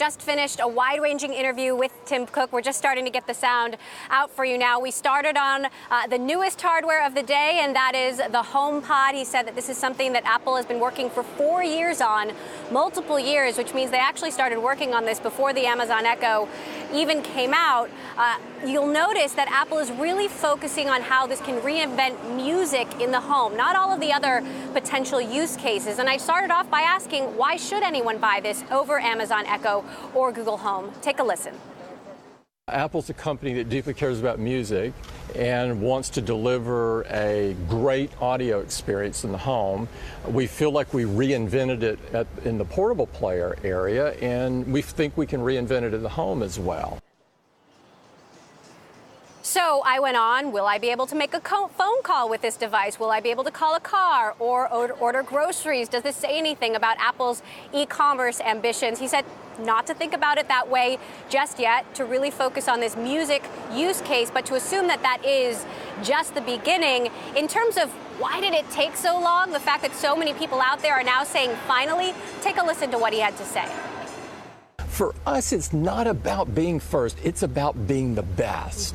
just finished a wide-ranging interview with Tim Cook. We're just starting to get the sound out for you now. We started on the newest hardware of the day, and that is the HomePod. He said that this is something that Apple has been working for 4 years on, multiple years, which means they actually started working on this before the Amazon Echo even came out. You'll notice that Apple is really focusing on how this can reinvent music in the home, not all of the other potential use cases. And I started off by asking, why should anyone buy this over Amazon Echo or Google Home? Take a listen. Apple's a company that deeply cares about music and wants to deliver a great audio experience in the home. We feel like we reinvented it in the portable player area, and we think we can reinvent it in the home as well. So I went on, will I be able to make a phone call with this device? Will I be able to call a car or order groceries? Does this say anything about Apple's e-commerce ambitions? He said not to think about it that way just yet, to really focus on this music use case, but to assume that that is just the beginning. In terms of why did it take so long, the fact that so many people out there are now saying finally, take a listen to what he had to say. For us, it's not about being first, it's about being the best.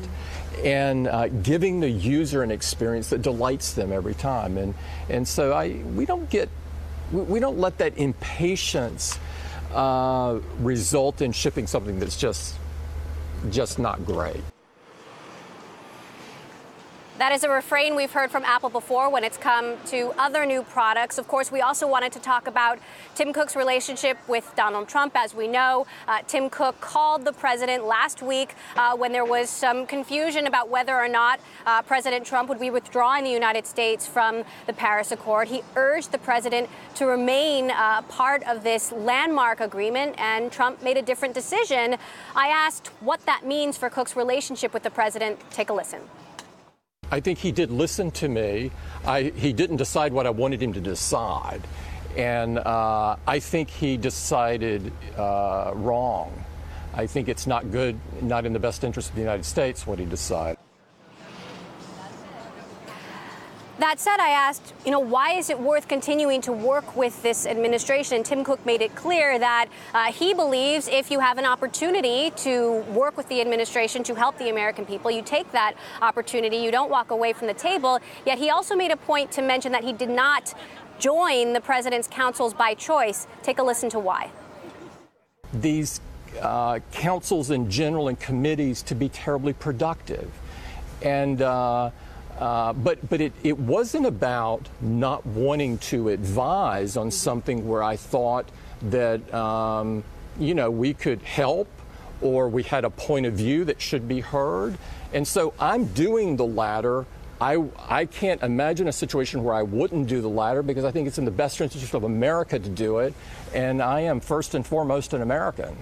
And giving the user an experience that delights them every time. And so we don't let that impatience result in shipping something that's just not great. That is a refrain we've heard from Apple before when it's come to other new products. Of course, we also wanted to talk about Tim Cook's relationship with Donald Trump. As we know, Tim Cook called the president last week when there was some confusion about whether or not President Trump would be withdrawing the United States from the Paris Accord. He urged the president to remain part of this landmark agreement, and Trump made a different decision. I asked what that means for Cook's relationship with the president. Take a listen. I think he did listen to me. He didn't decide what I wanted him to decide. And I think he decided wrong. I think it's not good, not in the best interest of the United States, what he decided. That said, I asked, why is it worth continuing to work with this administration? And Tim Cook made it clear that he believes if you have an opportunity to work with the administration to help the American people, you take that opportunity. You don't walk away from the table. Yet he also made a point to mention that he did not join the president's councils by choice. Take a listen to why. These councils in general and committees to be terribly productive. And but it wasn't about not wanting to advise on something where I thought that, we could help or we had a point of view that should be heard. And so I'm doing the latter. I can't imagine a situation where I wouldn't do the latter because I think it's in the best interest of America to do it. And I am first and foremost an American.